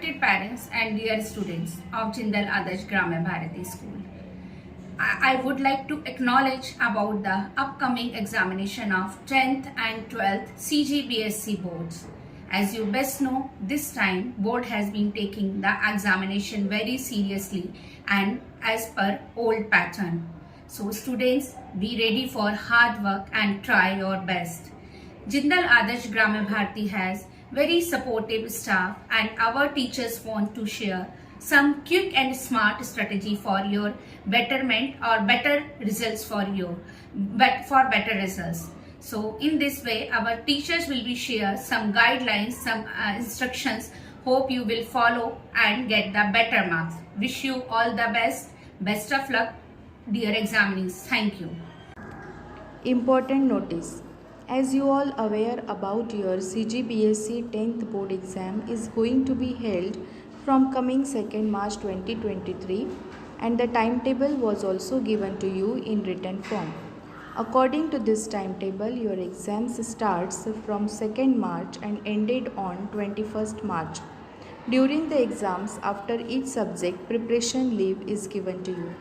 Respected parents and dear students of Jindal Adarsh Gramya Bharati School, I would like to acknowledge about the upcoming examination of 10th and 12th CGBSC boards. As you best know, this time board has been taking the examination very seriously and as per old pattern. So students, be ready for hard work and try your best. Jindal Adarsh Gramya Bharati has very supportive staff and our teachers want to share some quick and smart strategy for your betterment or better results for better results. So in this way, our teachers will be share some guidelines, some instructions. Hope you will follow and get the better marks. Wish you all the best. Best of luck, dear examinees. Thank you. Important notice. As you all aware about your CGBSC 10th board exam is going to be held from coming 2nd March 2023 and the timetable was also given to you in written form. According to this timetable, your exams starts from 2nd March and ended on 21st March. During the exams, after each subject, preparation leave is given to you.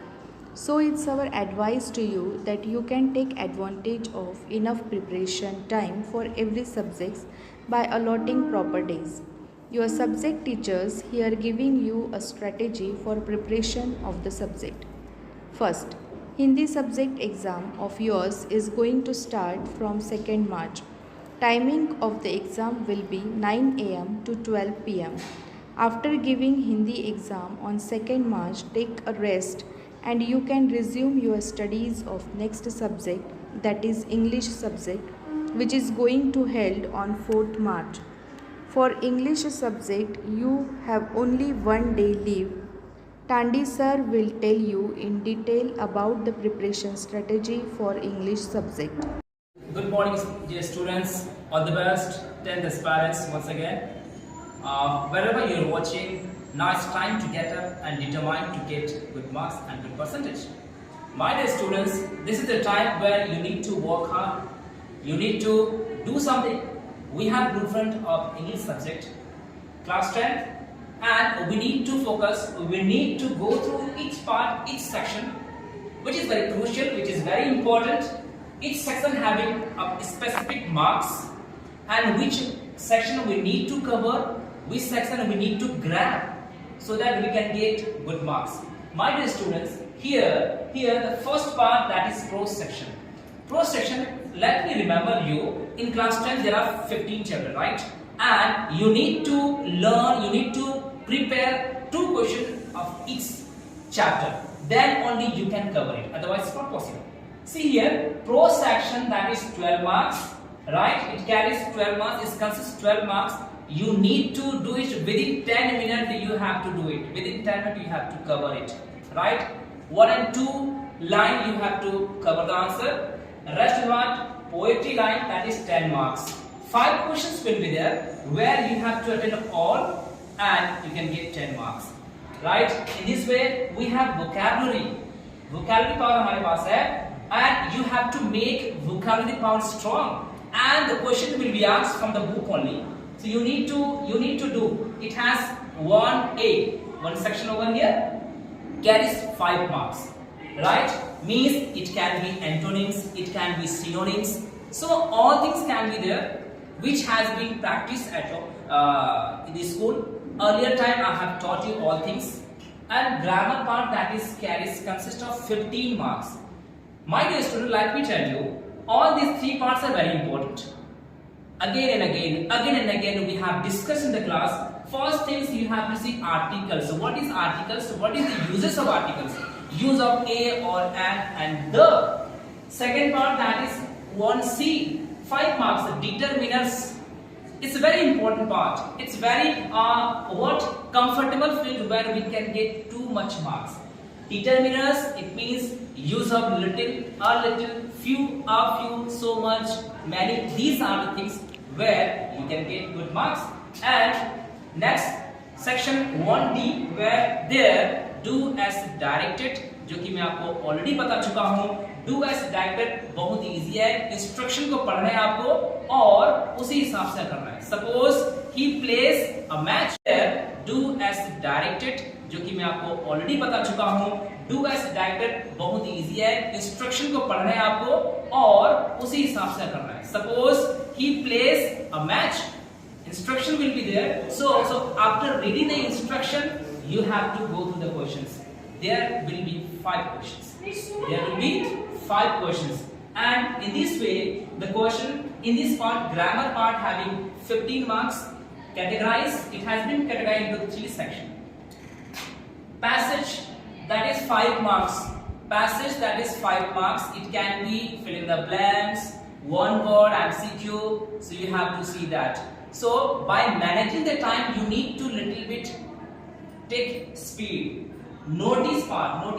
So it's our advice to you that you can take advantage of enough preparation time for every subject by allotting proper days. Your subject teachers here giving you a strategy for preparation of the subject. First, Hindi subject exam of yours is going to start from 2nd March. Timing of the exam will be 9 am to 12 pm. After giving Hindi exam on 2nd March, take a rest and you can resume your studies of next subject, that is English subject, which is going to held on 4th March. For English subject, you have only one day leave. Tandi sir will tell you in detail about the preparation strategy for English subject. Good morning, dear students. All the best. 10th aspirants once again. Wherever you're watching, now it's time to get up and determine to get good marks and good percentage. My dear students, this is the time where you need to work hard. You need to do something. We have blueprint of English subject, class 10, and we need to focus. We need to go through each part, each section, which is very crucial, which is very important. Each section having a specific marks, and which section we need to cover, which section we need to grab, so that we can get good marks. My dear students, here the first part, that is prose section. Prose section, let me remember you, in class 10 there are 15 chapters, right? And you need to learn, you need to prepare 2 questions of each chapter. Then only you can cover it, otherwise it's not possible. See here, prose section, that is 12 marks, right? It carries 12 marks, it consists 12 marks. You need to do it within 10 minutes. You have to do it within 10 minutes. You have to cover it, right? 1 and 2 line you have to cover the answer. Rest what? Poetry line, that is 10 marks. 5 questions will be there where you have to attend all and you can get 10 marks, right? In this way we have vocabulary. Vocabulary power हमारे पास है, and you have to make vocabulary power strong. And the question will be asked from the book only. So you need to do. It has 1A, one section over here, carries 5 marks, right? Means it can be antonyms, it can be synonyms. So all things can be there, which has been practiced at in the school. Earlier time I have taught you all things. And grammar part, that is consists of 15 marks. My dear student, let me tell you, all these 3 parts are very important. Again and again we have discussed in the class. First things you have to see articles. So what is articles? So what is the uses of articles? Use of a or an and the. Second part, that is 1C, 5 marks, determiners. It's a very important part. It's very comfortable field where we can get too much marks. Determiners, it means use of little, a little, few, a few, so much, many. These are the things where you can get good marks. And next section 1D, where there do as directed, जो कि मैं आपको already बता चुका हूं. Do as directed बहुत easy है. Instruction को पढ़ना है आपको और उसी हिसाब से करना है. Suppose he plays a match there, do as directed, जो कि मैं आपको ऑलरेडी बता चुका हूं। do as directed बहुत इजी है, इंस्ट्रक्शन को पढ़ना है आपको और उसी हिसाब से करना है। Suppose he plays a match, instruction will be there, so after reading the instruction you have to go through the questions. There will be 5 questions. There will be 5 questions, and in this way the question in this part, grammar part, having 15 marks, categorized, it has been categorized into 3 sections. Passage, that is 5 marks. Passage, that is 5 marks. It can be fill in the blanks, one word, MCQ, so you have to see that. So by managing the time you need to little bit take speed. Notice part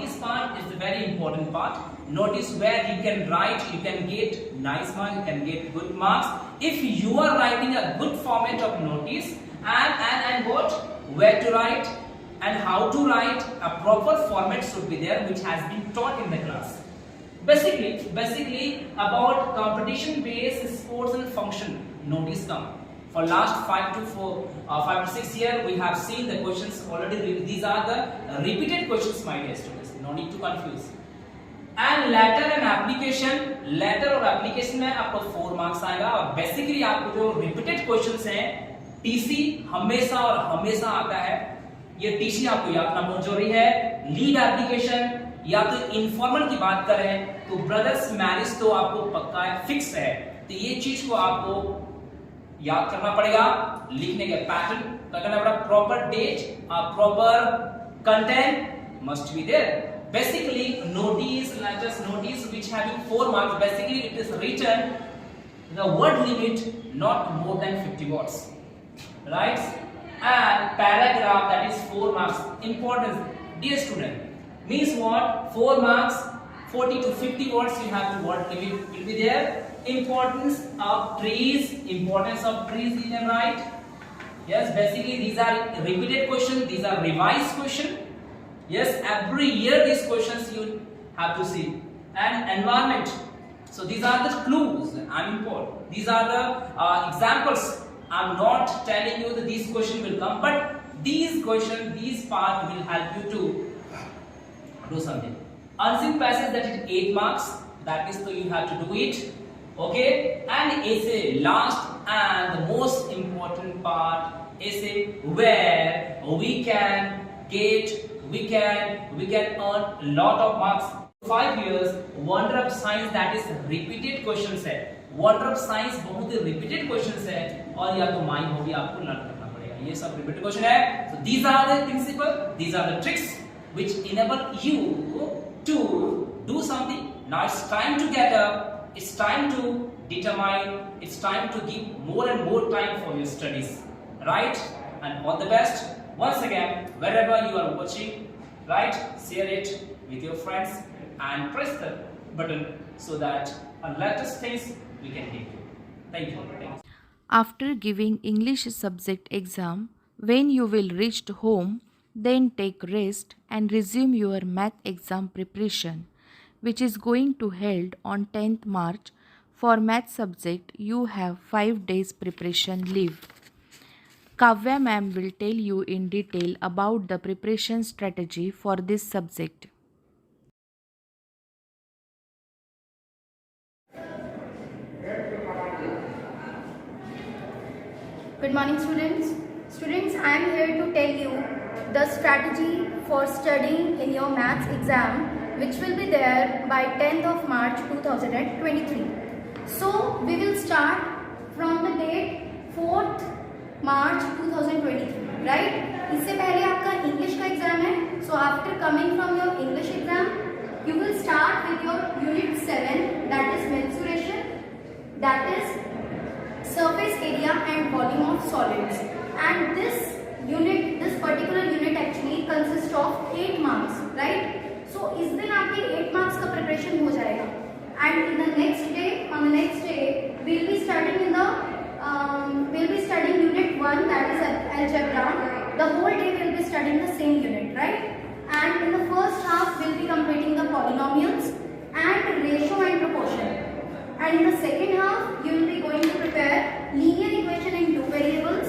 is the very important part. Notice where you can write, you can get nice marks, you can get good marks if you are writing a good format of notice, and what, where to write and how to write. A proper format should be there which has been taught in the class. Basically about competition based sports and function notice come. For last 5 to 6 years, we have seen the questions already. These are the repeated questions, my dear students. No need to confuse. And letter and application. Letter और application में आपको 4 marks आएगा, और basically आपको जो repeated questions हैं, TC हमेशा और हमेशा आता है। ये TC आपको याद करना बहुत जरूरी है। Lead application या तो informal की बात करें तो brothers marriage तो आपको पक्का है, फिक्स है। तो ये चीज को आपको याद करना पड़ेगा। लिखने के पैटर्न का करना पड़ेगा, proper date, proper content must be there. Basically notice, just notice which having 4 marks, basically it is written the word limit not more than 50 words, right? And paragraph, that is 4 marks. Importance, dear student, means what? 4 marks, 40 to 50 words you have to word limit will be there. Importance of trees you can write. Yes, basically these are repeated questions, these are revised questions. Yes, every year these questions you have to see. And environment, so these are the clues I'm important. These are the examples. I'm not telling you that these questions will come, but these questions, these part will help you to do something. Unseen passage, that is 8 marks, that is, so you have to do it. Okay, and essay, last and the most important part, essay, where we can earn a lot of marks. 5 years, wonder of science, that is repeated questions है। wonder of science बहुत ही repeated questions है, और या तो mind हो भी आपको learn करना पड़ेगा। ये सब repeated question है। So these are the principle, these are the tricks which enable you to do something. Now it's time to get up. It's time to determine, it's time to give more and more time for your studies, right? And all the best. Once again, wherever you are watching, right, share it with your friends and press the button so that latest things we can take you. Thank you. After giving English subject exam, when you will reach home, then take rest and resume your math exam preparation, which is going to held on 10th March. For math subject, you have 5 days preparation leave. Kavya ma'am will tell you in detail about the preparation strategy for this subject. Good morning, students. Students, I am here to tell you the strategy for studying in your maths exam, which will be there by 10th of March 2023. So, we will start from the date 4th March 2023, right? इससे पहले आपका English का exam है. So, after coming from your English exam, you will start with your Unit 7, that is mensuration, that is surface area and volume of solids. And this particular unit actually consists of 8 marks, right? So इस दिन आपके 8 marks का preparation हो जाएगा. And in the next day, on the next day, we'll be studying unit 1, that is algebra. The whole day we'll be studying the same unit, right? And in the first half, we'll be completing the polynomials and ratio and proportion. And in the second half, you will be going to prepare linear equation in 2 variables,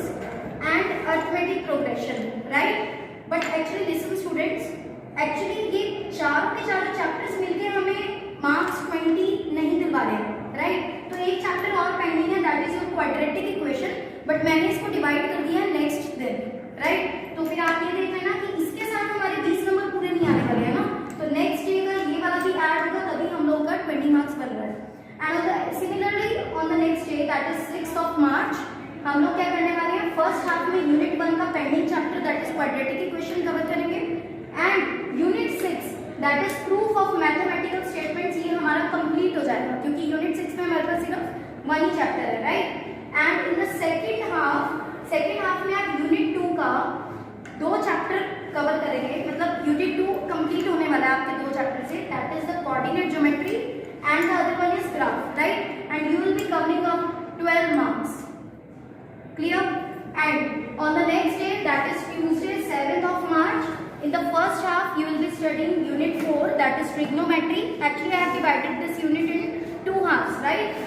arithmetic progression, right? But actually listen students, actually ये चारों के चारों chapters मिलके हमें marks 20 नहीं दिलवा रहे हैं, राइट? तो एक चैप्टर और पेंडिंग है, that is your quadratic equation, but मैंने इसको डिवाइड कर दिया नेक्स्ट दिन, राइट? तो फिर आप ये देख लेना कि इसके साथ हमारे 20 नंबर पूरे नहीं आने वाले हैं ना, तो नेक्स्ट डे का ये वाला भी ऐड होगा, तभी हम लोग का 20 मार्क्स बन रहा है। And similarly on the next day that is 6th of March हम लोग क्या करने वाले हैं, फर्स्ट हाफ में यूनिट 1 का pending chapter that is quadratic equation cover करेंगे, and unit 6 that is proof of mathematical statements, ये हमारा कंप्लीट हो जाएगा क्योंकि यूनिट 6 में हमारे पास सिर्फ 1 ही चैप्टर है, right? And in the second half में आप यूनिट 2 का 2 चैप्टर कवर करेंगे, मतलब यूनिट 2 कंप्लीट होने वाला है आपके 2 चैप्टर से, that is the coordinate geometry and the other one is graph, right? And you will be covering up 12 marks, clear? And on the next day, that is Tuesday 7th of March, in the first half you will be studying unit 4, that is trigonometry. Actually I have divided this unit in 2 halves, right?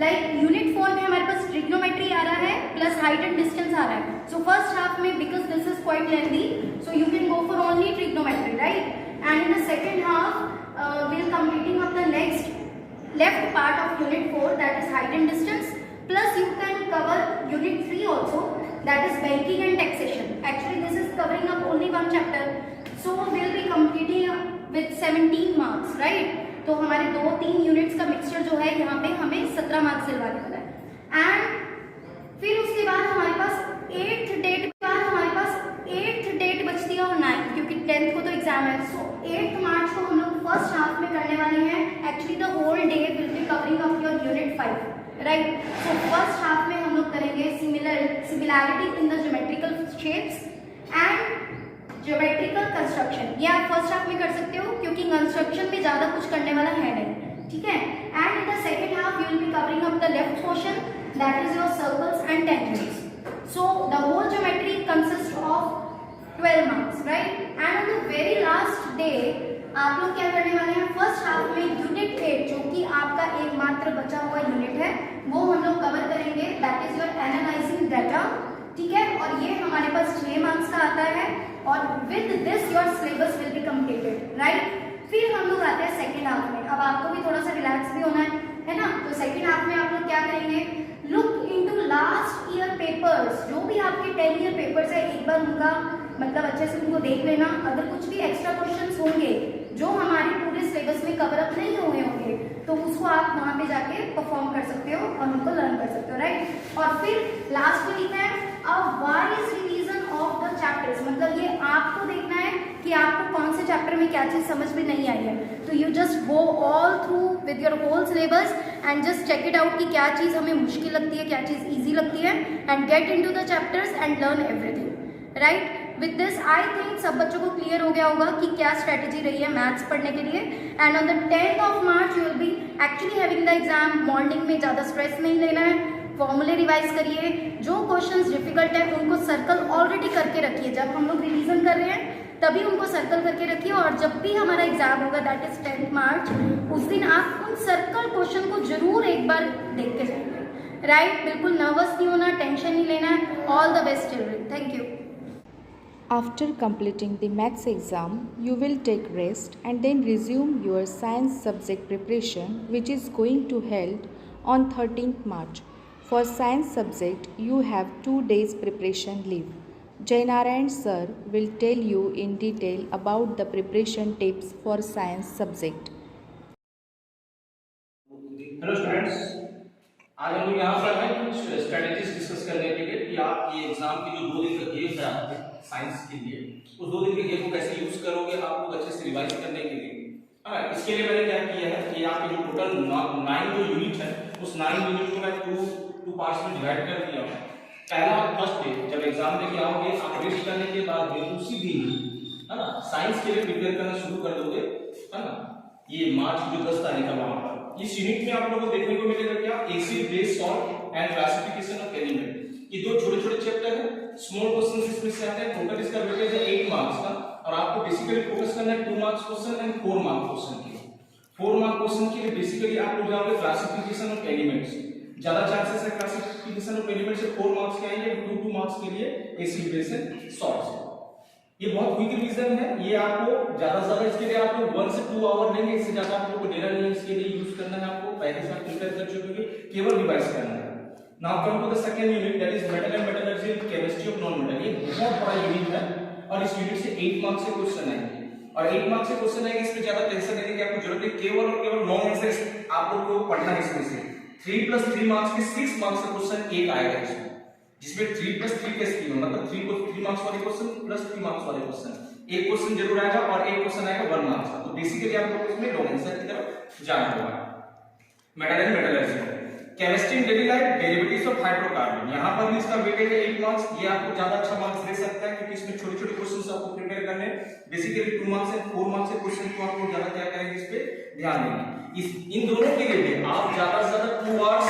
Like unit 4 में हमारे पास trigonometry आ रहा है plus height and distance आ रहा है, so first half में because this is quite lengthy, so you can go for only trigonometry, right? And in the second half we will completing of the next left part of unit 4, that is height and distance, plus you can cover unit 3 also, that is banking and taxation. Actually this is covering up only 1 chapter, so we will be completing with 17 marks, right? तो हमारे 2-3 units का mixture जो है यहाँ पे हमें 17 marks दिलवाने वाला है। एंड फिर उसके बाद हमारे पास 8th डेट बचती है और 9th, क्योंकि 10th को तो एग्जाम है, सो 8th मार्च को हम लोग फर्स्ट हाफ में करने वाले हैं। Actually the whole day will be covering up your unit 5, right? So first half में हम लोग करेंगे similarity in the geometrical shapes and geometrical construction. ये आप फर्स्ट हाफ में कर सकते हो क्योंकि कंस्ट्रक्शन में ज्यादा कुछ करने वाला है नहीं, ठीक है? And in the second half you will be covering up the left portion, that is your circles and tangents. So the whole geometry consist of 12 marks, right? And on the very last day आप लोग क्या करने वाले हैं, first half में unit 8 जो कि आपका एकमात्र बचा हुआ यूनिट है वो हम लोग कवर करेंगे, that is your analysing data, ठीक है? और ये हमारे पास 6 मार्क्स का आता है और with this your syllabus will be completed, right? फिर हम लोग आते हैं सेकेंड हाफ में। अब आपको भी थोड़ा सा रिलैक्स भी होना है ना, तो सेकेंड हाफ में आप लोग क्या करेंगे, look into last year papers, जो भी आपके 10 ईयर पेपर्स है एक बार उनका मतलब अच्छे से उनको देख लेना। अगर कुछ भी एक्स्ट्रा क्वेश्चंस होंगे जो हमारे पूरे सिलेबस में कवर अप नहीं हुए होंगे तो उसको आप वहां पे जाके परफॉर्म कर सकते हो और उनको लर्न कर सकते हो, राइट? और फिर लास्ट में लिखा है अब wise revision of the chapters, मतलब ये आपको देखना है कि आपको कौन से चैप्टर में क्या चीज समझ में नहीं आई है, तो you just go all through with your whole syllabus and just check it out कि क्या चीज हमें मुश्किल लगती है, क्या चीज ईजी लगती है, and get into the chapters and learn everything, right? With this I think सब बच्चों को क्लियर हो गया होगा कि क्या स्ट्रेटेजी रही है मैथ्स पढ़ने के लिए। And on the 10th of March you will B actually having the exam. Morning में ज़्यादा स्ट्रेस नहीं लेना है, फॉर्मूले रिवाइज करिए, जो क्वेश्चंस डिफिकल्ट है उनको सर्कल ऑलरेडी करके रखिए। जब हम लोग रिवीजन कर रहे हैं तभी उनको सर्कल करके रखिए, और जब भी हमारा एग्जाम होगा दैट इज 10th मार्च, उस दिन आप उन सर्कल क्वेश्चन को जरूर एक बार देख के जाएंगे, राइट? बिल्कुल नर्वस नहीं होना, टेंशन नहीं लेना है। All the best children, thank you. After completing the maths exam, you will take rest and then resume your science subject preparation, which is going to held on 13th March. For science subject, you have 2 days preparation leave. Jainarayan sir will tell you in detail about the preparation tips for science subject. Hello students, आज हम लोग यहाँ पर हैं strategies discuss करने के लिए कि आप ये एग्जाम की जो 2 दिन का गेम है आपके साइंस के लिए, उस 2 दिन के गेम को कैसे यूज करोगे आप लोग अच्छे से रिवाइज करने के लिए। इसके लिए मैंने क्या किया है कि आपके जो टोटल 9 जो यूनिट है उस 9 यूनिट को मैं टू पार्ट्स में डिवाइड कर दिया हूँ। पहला फर्स्ट डे जब एग्जाम देके आओगे आप रेस्ट करने के बाद उसी दिन है ना साइंस के लिए प्रिपेयर करना शुरू कर दोगे, है ना? ये मार्च जो 10 तारीख का वहां पर इस यूनिट में आप लोगों को देखने को मिलेगा क्या, acid base salt and classification of element. ये 2 छोटे-छोटे चैप्टर है, स्मॉल क्वेश्चंस इसमें से आते हैं। टोटल इसका वेटेज है 8 मार्क्स का, और आपको बेसिकली फोकस करना है 2 marks question and 4 mark question के। 4 मार्क क्वेश्चन के लिए बेसिकली आप लोग जाओगे क्लासिफिकेशन ऑफ एलिमेंट्स, ज्यादा चांसेस है क्लासिफिकेशन ऑफ एलिमेंट से 4 मार्क्स के आएंगे, 2 मार्क्स के लिए एसी इक्वेशन सॉल्व है। ये बहुत क्विक रिवीजन है, ये आपको ज्यादा से ज्यादा इसके लिए आपको 1 से 2 आवर लेंगे, इससे ज्यादा आप लोगों को देना नहीं है, इसके लिए यूज करना है आपको पहले से आप प्रिपेयर कर चुके होंगे, केवल रिवाइज करना है। Now come to the second unit that is metal and metallurgy in chemistry of non metal. ये बहुत बड़ा यूनिट है और इस यूनिट से 8 मार्क्स के क्वेश्चन आएंगे और 8 मार्क्स के क्वेश्चन आएंगे, इसमें ज्यादा टेंशन लेने की आपको जरूरत नहीं, केवल और केवल लॉन्ग आंसर आप लोग को पढ़ना है। इसमें से 3 + 3 मार्क्स के 6 मार्क्स का क्वेश्चन एक आएगा इसमें, जिसमें 3 + 3 के स्कीम मतलब 3 मार्क्स वाले क्वेश्चन प्लस 3 मार्क्स वाले क्वेश्चन, एक क्वेश्चन जरूर आएगा और एक क्वेश्चन आएगा 1 मार्क्स का। तो बेसिकली आप लोग इसमें लॉन्ग आंसर की तरफ जाना होगा। Metal and metallurgy, chemistry in daily life, derivatives of hydrocarbon, यहां पर भी इसका वेटेज है 8 मार्क्स। ये आपको ज्यादा अच्छा मार्क्स दे सकता है क्योंकि इसमें छोटे-छोटे क्वेश्चंस आपको प्रिपेयर करने हैं। बेसिकली 2 मार्क्स एंड 4 मार्क्स के क्वेश्चन को आपको ज्यादा क्या करेंगे, इस पे ध्यान देंगे। इन दोनों के लिए आप ज्यादा से ज्यादा 2 आवर्स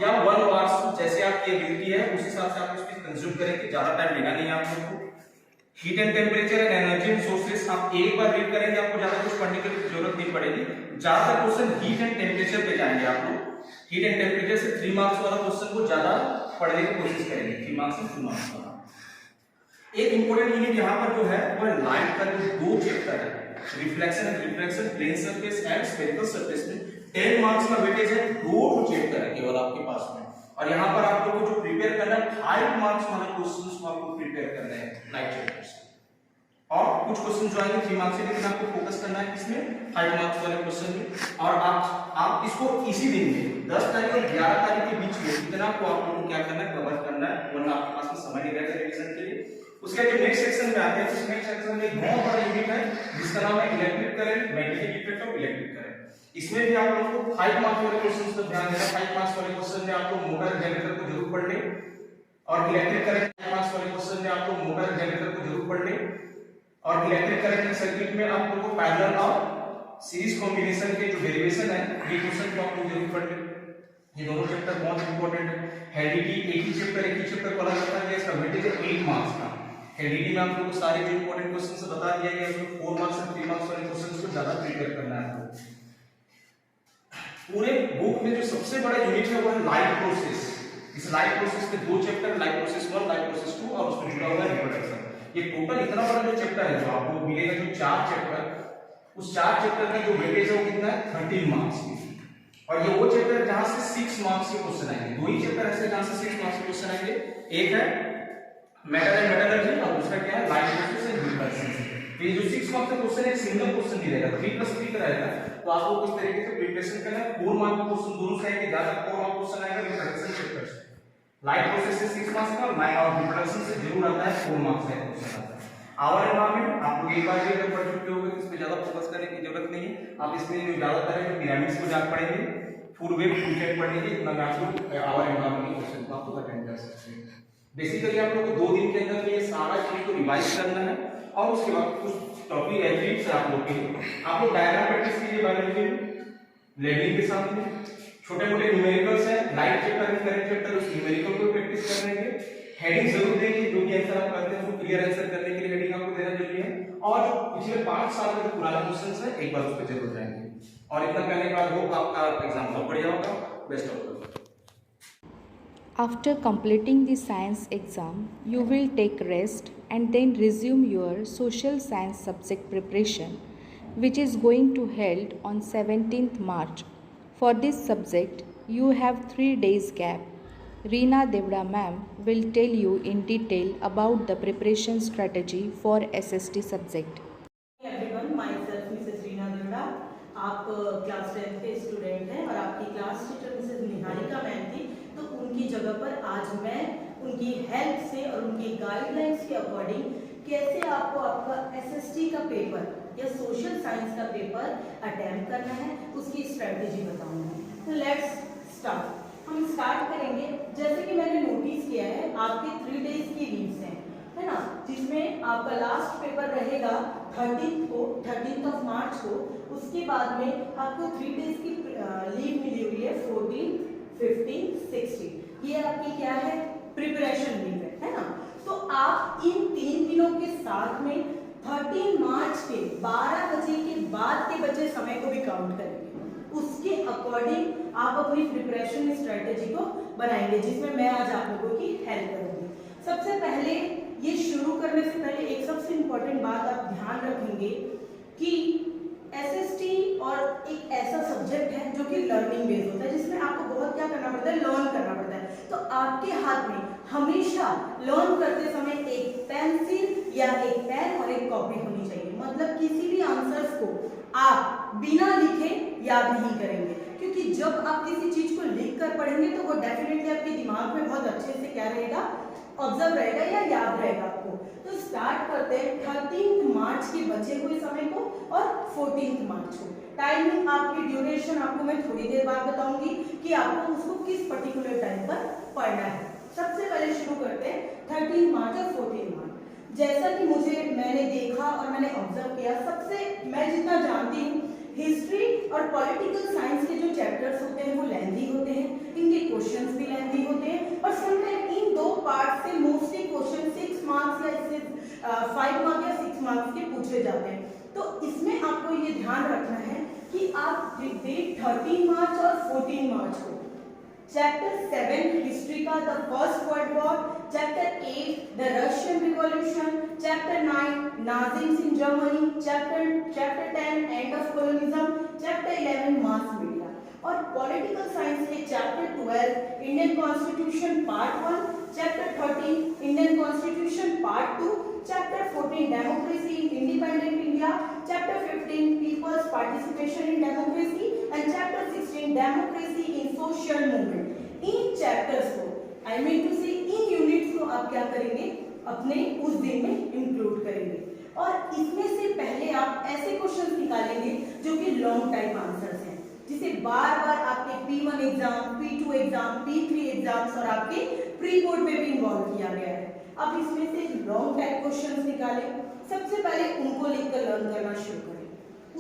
या 1 आवर्स जैसे आपकी एबिलिटी है उस हिसाब से आप इस पे कंज्यूम करेंगे, ज्यादा टाइम लेना नहीं है आप लोगों को। Heat and temperature and energy sources आप एक बार रीड करेंगे, आपको ज्यादा कुछ पढ़ने की जरूरत नहीं पड़ेगी। ज्यादातर क्वेश्चन हीट एंड टेम्परेचर पे जाएंगे आप लोग। हीट एंड टेम्परेचर से 3 मार्क्स वाला क्वेश्चन को ज्यादा पढ़ने की कोशिश करेंगे, 3 मार्क्स से 2 मार्क्स वाला। एक इंपॉर्टेंट यूनिट यहाँ पर जो है वो लाइट का जो 2 चैप्टर है, reflection and refraction, plane surface and spherical surface में 10 मार्क्स का वेटेज है, 2 चैप्टर है केवल आपके पास में। और यहाँ पर आप लोगों को जो प्रिपेयर करना है 5 मार्क्स वाला क्वेश्चंस को आपको प्रिपेयर करना है लाइट चैप्टर से, और कुछ क्वेश्चन जो आएंगे 3 मार्क्स से, लेकिन आपको फोकस करना है किसमें, 5 मार्क्स वाले क्वेश्चन में। और आप इसको इसी दिन में 10 तारीख और 11 तारीख के बीच में इतना को आप लोगों को क्या करना है, कवर करना है, वरना आपके पास में समय नहीं रहेगा रिवीजन के लिए। उसके जो नेक्स्ट सेक्शन में आते हैं, उस नेक्स्ट सेक्शन में एक बहुत बड़ा यूनिट है जिसका नाम है electric current, magnetic effect of electric current. इसमें भी आप लोगों को 5 मार्क्स वाले क्वेश्चंस पर ध्यान देना। 5 मार्क्स वाले क्वेश्चन में आप लोग मोटर जनरेटर को जरूर पढ़ लें, और इलेक्ट्रिक करंट 5 मार्क्स वाले क्वेश्चन में आप लोग मोटर जनरेटर को जरूर पढ़ लें, और इलेक्ट्रिक करंट सर्किट में आप लोगों को पैरेलल और सीरीज कॉम्बिनेशन के जो डेरिवेशन है ये क्वेश्चन को आप लोग जरूर पढ़ लें। ये दोनों चैप्टर बहुत इंपॉर्टेंट है। हेरिडिटी एक ही चैप्टर पढ़ा जाता है, इसका वेटेज है 8 मार्क्स का। हेरिडिटी में आप लोगों को सारे जो इंपॉर्टेंट क्वेश्चंस बता दिया गया है, उसमें 4 मार्क्स और 3 मार्क्स वाले क्वेश्चंस को ज्यादा प्रिपेयर करना है आपको। पूरे बुक में जो सबसे बड़ा यूनिट है वो है लाइफ प्रोसेस। इस लाइफ प्रोसेस के 2 chapter, life process 1, life process 2, और उसमें जुड़ा हुआ है रिप्रोडक्शन। ये टोटल इतना बड़ा जो चैप्टर है जो आपको मिलेगा, जो 4 चैप्टर, उस 4 चैप्टर का जो वेटेज है वो कितना है, 13 मार्क्स की। और ये वो चैप्टर जहां से 6 मार्क्स के क्वेश्चन आएंगे। 2 ही चैप्टर ऐसे जहां से 6 मार्क्स के क्वेश्चन आएंगे, एक है मेटल एंड मेटलर्जी और दूसरा क्या है, लाइफ प्रोसेस एंड रिप्रोडक्शन। तो ये जो 6 मार्क्स का क्वेश्चन है, सिंगल क्वेश्चन नहीं रहेगा, 3 + 3 का रहेगा। तो आपको किस तरीके से प्रिपरेशन करना है, 4 मार्क्स का क्वेश्चन दोनों से आएंगे, ज्यादा 4 मार्क्स क्वेश्चन आएगा रिप्रोडक्शन चैप्टर से। लाइफ प्रोसेस से 6 मार्क्स का, और रिप्रोडक्शन से जरूर आता है 4 मार्क्स का क्वेश्चन आता है। आवर एनवायरनमेंट आप लोग एक बार भी अगर पढ़ चुके होंगे तो इसमें ज्यादा फोकस करने की जरूरत नहीं है। आप इसमें ज्यादातर है जो पिरामिड्स को जाकर पढ़ेंगे, फूड वेब फूड पढ़ेंगे, इतना मैं आप लोग आवर एनवायरनमेंट के क्वेश्चन को आप लोग अटेंड कर सकते हैं। बेसिकली आप लोग को 2 दिन के अंदर ये सारा चीज को रिवाइज करना है, और उसके बाद कुछ टॉपिक एग्रीड्स है आप लोग के लिए। आप लोग डायग्राम प्रैक्टिस कीजिए बायोलॉजी में, लेडलिंग के साथ में छोटे-मोटे न्यूमेरिकल्स हैं, लाइट चैप्टर में करंट चैप्टर, उस न्यूमेरिकल को प्रैक्टिस करने के हेडिंग जरूर देंगे, जो भी आंसर आप करते हैं उसको क्लियर आंसर करने के लिए हेडिंग आपको देना जरूरी है। और जो पिछले 5 साल के जो पुराने क्वेश्चंस हैं एक बार उस पर जरूर जाएंगे, और इतना करने के बाद होप आपका एग्जाम सब बढ़िया होगा। Best of luck. After completing the science exam, you will take rest and then resume your social science subject preparation, which is going to held on 17th March. For this subject, you have 3 days gap. Reena Devra ma'am will tell you in detail about the preparation strategy for SST subject. Everyone, myself Mrs. Reena Devra. आप class 10 के student हैं और आपकी class teacher Mrs Niharika ma'am थी, तो उनकी जगह पर आज मैं उनकी हेल्प से और उनकी गाइडलाइंस के अकॉर्डिंग कैसे आपको आपका एसएसटी का पेपर या सोशल साइंस का पेपर अटेम्प्ट करना है उसकी स्ट्रेटजी बताऊंगी। तो लेट्स स्टार्ट। हम स्टार्ट करेंगे, जैसे कि मैंने नोटिस किया है आपके 3 डेज की लीव्स हैं, है ना, जिसमें आपका लास्ट पेपर रहेगा 13 मार्च को। उसके बाद में आपको 3 डेज की लीव मिली हुई है, 14, 15, 16। ये आपकी क्या है, प्रिपरेशन लीव है ना। तो आप इन 3 दिनों के साथ में 13 मार्च के 12 बजे के बाद के बचे समय को भी काउंट करेंगे। उसके अकॉर्डिंग आप अपनी प्रिपरेशन स्ट्रेटेजी को बनाएंगे, जिसमें मैं आज आप लोगों की हेल्प करूंगी। सबसे पहले ये शुरू करने से पहले एक सबसे इम्पोर्टेंट बात आप ध्यान रखेंगे कि एसएसटी और एक ऐसा सब्जेक्ट है जो कि लर्निंग बेस्ड होता है, जिसमें आपको बहुत क्या करना पड़ता है, लर्न करना पड़ता है। तो आपके हाथ में हमेशा लर्न करते समय एक पेंसिल या एक पेन और एक कॉपी होनी चाहिए। मतलब किसी भी आंसर्स को आप बिना लिखे याद नहीं करेंगे, क्योंकि जब आप किसी चीज को लिख कर पढ़ेंगे तो वो डेफिनेटली आपके दिमाग में बहुत अच्छे से क्या रहेगा, ऑब्जर्व रहेगा या याद रहेगा आपको। तो स्टार्ट करते हैं 13 मार्च के बचे हुए समय को और 14 मार्च को। टाइमिंग आपकी ड्यूरेशन आपको मैं थोड़ी देर बाद बताऊंगी कि आपको उसको किस पर्टिकुलर टाइम पर पढ़ना है। सबसे पहले शुरू करते हैं 13 मार्च और 14 मार्च। जैसा कि मैंने देखा और मैंने ऑब्जर्व किया, सबसे मैं जितना जानती हूँ हिस्ट्री और पॉलिटिकल साइंस के जो चैप्टर्स होते हैं वो लेंथी होते हैं, इनके क्वेश्चंस भी लेंथी होते हैं और समटाइम इन दो पार्ट से मोस्टली क्वेश्चन 6 मार्क्स या इससे 5 मार्क्स या 6 मार्क्स के पूछे जाते हैं। तो इसमें आपको ये ध्यान रखना है कि आप डेट 13 मार्च और 14 मार्च को चैप्टर 7 हिस्ट्री का the First World War, chapter 8 the Russian Revolution, chapter 9 Nazisms in Germany, chapter 10 end of colonialism, chapter 11 mass media और पॉलिटिकल साइंस के chapter 12 Indian constitution part 1, chapter 13 Indian constitution part 2, chapter 14 democracy in independent India, chapter 15 people's participation in democracy and chapter 16 democracy in social movement. इन chapters को I mean to से इन units को आप क्या करेंगे, अपने उस दिन में इंक्लूड करेंगे और इसमें से पहले आप ऐसे क्वेश्चंस निकालेंगे जो कि लॉन्ग टाइप आंसर्स हैं, जिसे बार बार आपके P1 exam, P2 exam, P3 exams और आपके प्री बोर्ड में भी इन्वॉल्व किया गया है। अब इसमें से लॉन्ग टाइप क्वेश्चंस निकालें, सबसे पहले उनको लिखकर लर्न करना शुरू करें,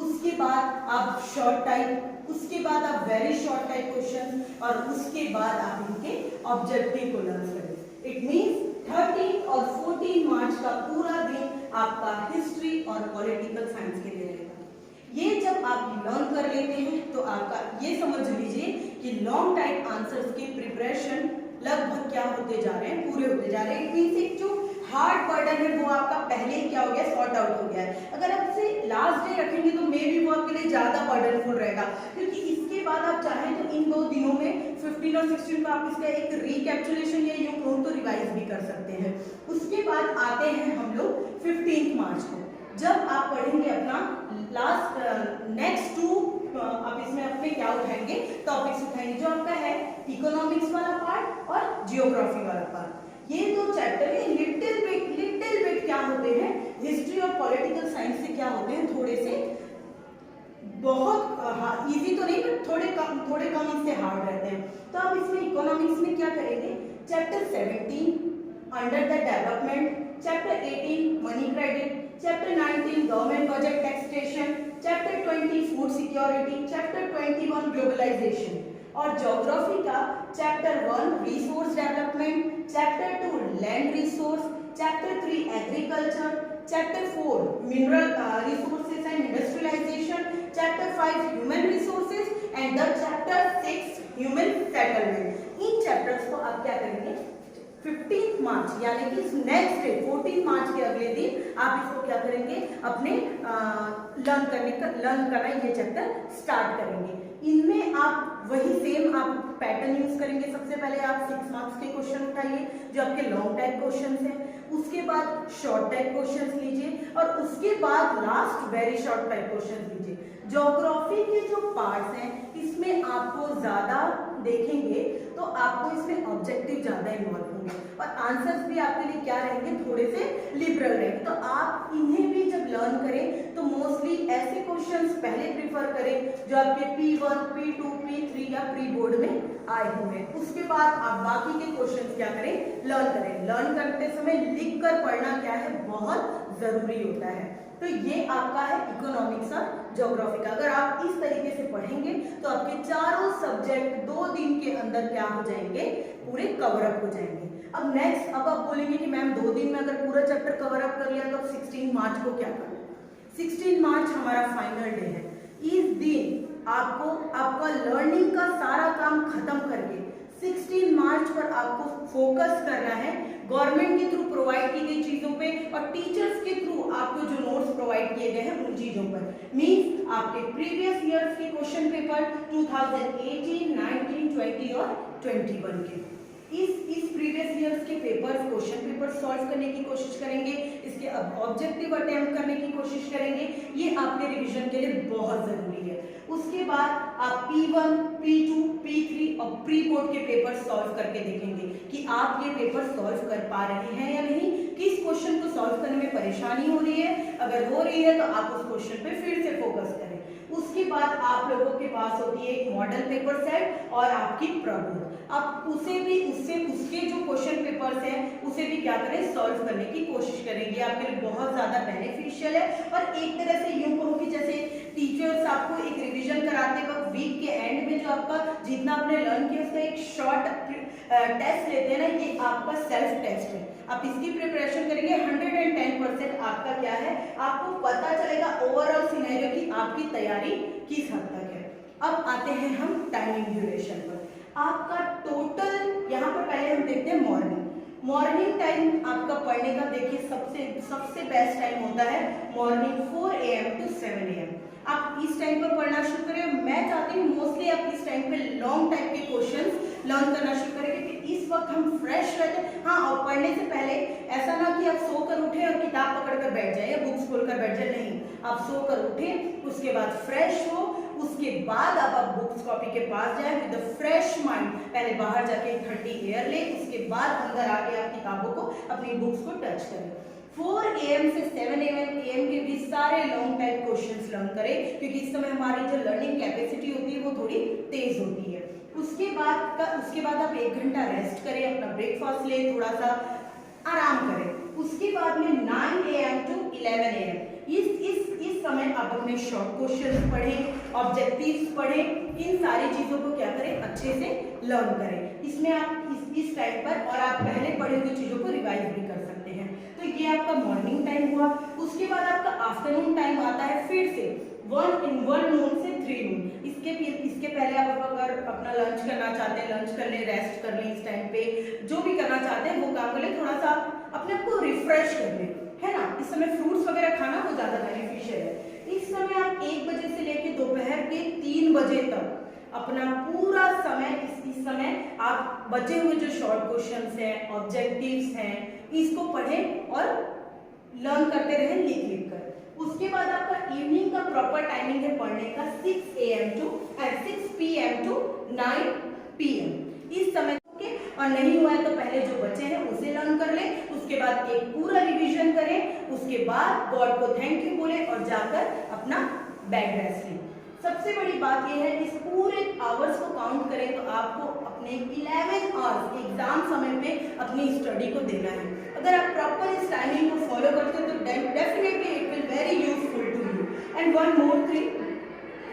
उसके बाद आप शॉर्ट टाइप, उसके बाद आप वेरी शॉर्ट टाइप क्वेश्चन और उसके बाद आप इनके ऑब्जेक्टिव को लर्न करें। इट मींस 13 और 14 मार्च का पूरा दिन आपका हिस्ट्री और पॉलिटिकल साइंस के लिए रहेगा। ये जब आप लर्न कर लेते हैं तो आपका ये समझ लीजिए कि लॉन्ग टाइप आंसर्स की प्रिपरेशन लगभग क्या होते जा रहे हैं, पूरे होते जा रहे हैं। इट मींस एक जो हार्ड बर्डन है वो आपका पहले ही क्या हो गया, सॉर्ट आउट हो गया है। अगर आप इसे लास्ट डे रखेंगे तो मे बी वो आपके लिए ज्यादा बर्डनफुल रहेगा, क्योंकि इसके बाद आप चाहें तो इन 2 दिनों में 15 और 16 को आप इसका एक रिकैप्चुलेशन या यूं कहूं तो रिवाइज भी कर सकते हैं। उसके बाद आते हैं हम लोग 15 मार्च को, जब आप पढ़ेंगे अपना लास्ट नेक्स्ट 2 आप इसमें अपने क्या उठाएंगे, टॉपिक्स उठाएंगे, जो आपका है इकोनॉमिक्स वाला पार्ट और जियोग्राफी वाला पार्ट। ये 2 चैप्टर है लिटिल बिट क्या होते हैं, हिस्ट्री और पॉलिटिकल साइंस से क्या होते हैं, थोड़े से बहुत इजी तो नहीं पर थोड़े कम इससे हार्ड रहते हैं। तो आप इसमें इकोनॉमिक्स में क्या करेंगे, chapter 17 under the development, chapter 18 money credit, chapter 19 government budget taxation, chapter 20 food security, chapter 21 globalisation और ज्योग्राफी का chapter 1 resource development, chapter 2 land resource, chapter 3 agriculture, chapter 4 mineral resources and industrialisation, chapter 5 human resources and the chapter 6 human settlement. इन chapters को आप क्या करेंगे 15 मार्च यानी कि next day 14 मार्च के अगले दिन आप इसको क्या करेंगे, अपने लर्न करना ये चैप्टर स्टार्ट करेंगे। इनमें आप वही सेम आप पैटर्न यूज करेंगे। सबसे पहले आप 6 मार्क्स के क्वेश्चन उठाइए जो आपके लॉन्ग टाइप क्वेश्चंस हैं, उसके बाद शॉर्ट टाइप क्वेश्चंस लीजिए और उसके बाद last very short type questions लीजिए। ज्योग्राफी के जो पार्ट्स हैं इसमें आपको ज्यादा देखेंगे तो आपको इसमें ऑब्जेक्टिव ज्यादा इन्वॉल्व होंगे और आंसर्स भी आपके लिए क्या रहेंगे, थोड़े से लिबरल रहेंगे। तो आप इन्हें भी जब लर्न करें तो मोस्टली ऐसे क्वेश्चंस पहले प्रिफर करें जो आपके P1, P2, P3 या प्री बोर्ड में आए हुए हैं। उसके बाद आप बाकी के क्वेश्चंस क्या करें, लर्न करें। लर्न करते समय लिख कर पढ़ना क्या है, बहुत जरूरी होता है। तो ये आपका है इकोनॉमिक्स और ज्योग्राफी का। अगर आप इस तरीके से पढ़ेंगे तो आपके चारों सब्जेक्ट 2 दिन के अंदर क्या हो जाएंगे, पूरे कवर अप हो जाएंगे। अब नेक्स्ट अब आप बोलेंगे कि मैम 2 दिन में अगर पूरा चैप्टर कवर अप कर लिया तो 16 मार्च को क्या करना। 16 मार्च हमारा फाइनल डे है। इस दिन आपको आपका लर्निंग का सारा काम खत्म करके 16 मार्च पर आपको फोकस करना है गवर्नमेंट के थ्रू प्रोवाइड की गई चीजों पे और टीचर्स के थ्रू आपको जो नोट्स प्रोवाइड किए गए हैं उन चीजों पर। मींस आपके प्रीवियस ईयर्स के क्वेश्चन पेपर 2018, 19, 20 और 21 के इस प्रीवियस ईयर्स के पेपर्स क्वेश्चन पेपर सॉल्व करने की कोशिश करेंगे, इसके ऑब्जेक्टिव अटेम्प्ट करने की कोशिश करेंगे। ये आपके रिवीजन के लिए बहुत जरूरी है। उसके बाद आप P1, P2, P3 और प्री बोर्ड के पेपर सॉल्व करके देखेंगे कि आप ये पेपर सॉल्व कर पा रहे हैं या नहीं, किस क्वेश्चन को सॉल्व करने में परेशानी हो रही है। अगर हो रही है तो आप उस क्वेश्चन पे फिर से फोकस करें। उसके बाद आप लोगों के पास होती है एक मॉडल पेपर सेट और आपकी प्रबोध। आप उसके जो क्वेश्चन पेपर्स हैं उसे भी क्या करें, सॉल्व करने की कोशिश करेंगे। आपके लिए बहुत ज्यादा बेनिफिशियल है और एक तरह से यूं कहूं कि जैसे टीचर्स आपको एक रिवीजन कराते वक्त वीक के एंड में जो आपका जितना आपने लर्न किया उसका एक शॉर्ट टेस्ट लेते हैं ना, ये आपका सेल्फ टेस्ट है। आप इसकी प्रिपरेशन करेंगे 110% आपका क्या है, आपको पता चलेगा ओवरऑल सिनेरियो की आपकी तैयारी किस हद तक है। अब आते हैं हम टाइमिंग ड्यूरेशन पर। आपका टोटल यहाँ पर पहले हम देखते हैं मॉर्निंग टाइम आपका पढ़ने का देखिए सबसे बेस्ट टाइम होता है मॉर्निंग 4 AM to 7 AM। आप इस टाइम पर पढ़ना शुरू करें। मैं चाहती हूँ मोस्टली आप इस टाइम पे लॉन्ग टाइप के क्वेश्चंस लर्न करना शुरू करें क्योंकि इस वक्त हम फ्रेश रहते हैं। हाँ, और पढ़ने से पहले ऐसा ना कि आप सोकर उठे और किताब पकड़कर बैठ जाए या बुक्स खोलकर बैठ जाए, नहीं। आप सोकर उठे, उसके बाद फ्रेश हो, उसके बाद आप बुक्स कॉपी के पास जाए विद फ्रेश माइंड। पहले बाहर जाके 30 एयर ले, उसके बाद अंदर आके आप किताबों को अपनी बुक्स को टच करें। 4 AM से 7 AM के बीच सारे लॉन्ग टाइप क्वेश्चंस लर्न करें क्योंकि इस समय हमारी जो लर्निंग कैपेसिटी होती है वो थोड़ी तेज होती है। उसके बाद आप 1 घंटा रेस्ट करें, अपना ब्रेकफास्ट लें, थोड़ा सा आराम करें। उसके बाद में 9 AM to 11 AM इस समय आप अपने शॉर्ट क्वेश्चंस पढ़ें, ऑब्जेक्टिव्स पढ़ें, इन सारी चीजों को क्या करें, अच्छे से लर्न करें। इसमें आप इस टाइम पर और आप पहले पढ़ी हुई चीजों को रिवाइज भी कर सकते हैं। तो ये आपका मॉर्निंग टाइम हुआ। उसके बाद आपका आफ्टरनून टाइम आता है फिर से 1 नून से 3 नून। इसके पहले आप अगर अपना लंच करना चाहते हैं, लंच कर लें, रेस्ट कर लें। इस टाइम पे जो भी करना चाहते हैं वो काम कर लें, थोड़ा सा अपने आप को रिफ्रेश कर लें, है ना। इस समय फ्रूट्स वगैरह खाना वो ज्यादा बेनिफिशियल है। इस समय आप 1 बजे से लेकर दोपहर के 3 बजे तक अपना पूरा समय इस समय आप बचे हुए जो शॉर्ट क्वेश्चंस हैं, ऑब्जेक्टिव्स हैं, इसको पढ़ें और लर्न करते रहें लिख कर। उसके बाद आपका इवनिंग का प्रॉपर टाइमिंग है पढ़ने का 6 PM to 9 PM। इस समय के और नहीं हुआ है तो पहले जो बचे हैं उसे लर्न कर लें। उसके बाद एक पूरा रिवीजन करें, उसके बाद गॉड को थैंक यू बोले और जाकर अपना बेड रेस्ट लें। सबसे बड़ी बात यह है इस पूरे आवर्स को काउंट करें तो आपको अपने 11 आवर्स एग्जाम समय पे अपनी स्टडी को देना है। अगर आप प्रॉपर इस टाइमिंग को फॉलो करते हैं तो definitely it will very useful to you. And one more thing,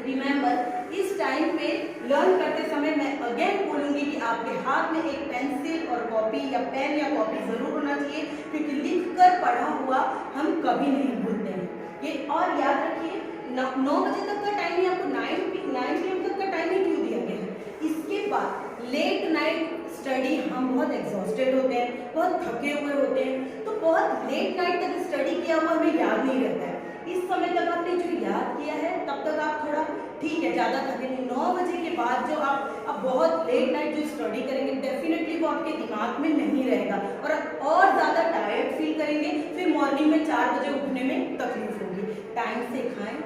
remember इस टाइम पे लर्न करते समय मैं अगेन बोलूंगी कि आपके हाथ में एक पेंसिल और कॉपी या पेन या कॉपी जरूर होना चाहिए क्योंकि लिखकर पढ़ा हुआ हम कभी नहीं भूलते हैं ये। और याद रखिए 9 बजे तक का टाइमिंग आपको 9 PM तक का टाइमिंग क्यों दिया गया है। इसके बाद लेट नाइट स्टडी हम बहुत एग्जॉस्टेड होते हैं, बहुत थके हुए होते हैं, तो बहुत लेट नाइट तक स्टडी किया हुआ हमें याद नहीं रहता है। इस समय तक आपने जो याद किया है तब तक आप थोड़ा ठीक है, ज़्यादा थके नहीं। 9 बजे के बाद जो आप अब बहुत लेट नाइट जो स्टडी करेंगे डेफिनेटली वो आपके दिमाग में नहीं रहेगा और ज़्यादा टायर्ड फील करेंगे। फिर मॉर्निंग में 4 बजे उठने में तकलीफ होगी। टाइम से खाएं,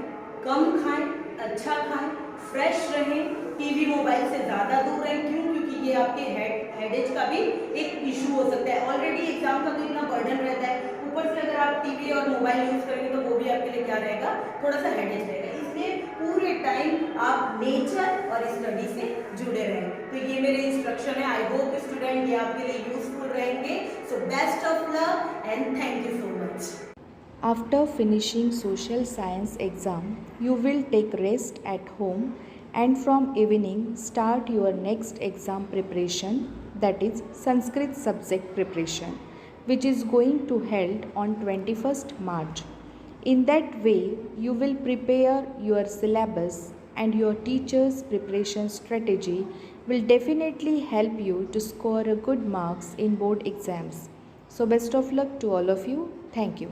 कम खाएं, अच्छा खाएं, फ्रेश रहें, टीवी मोबाइल से ज़्यादा दूर रहें। क्यों? क्योंकि ये आपके हेडेज का भी एक इशू हो सकता है। ऑलरेडी एग्जाम का तो इतना बर्डन रहता है, ऊपर से अगर आप टीवी और मोबाइल यूज करेंगे तो वो भी आपके लिए क्या रहेगा, थोड़ा सा हेडेज रहेगा। इसलिए पूरे टाइम आप नेचर और स्टडी से जुड़े रहें। तो ये मेरे इंस्ट्रक्शन है। आई होप स्टूडेंट ये आपके लिए यूजफुल रहेंगे। So best of luck and thank you so much. After finishing social science exam, you will take rest at home and from evening start your next exam preparation, that is Sanskrit subject preparation, which is going to held on 21st March. In that way, you will prepare your syllabus and your teachers' preparation strategy will definitely help you to score a good marks in board exams. So best of luck to all of you. Thank you.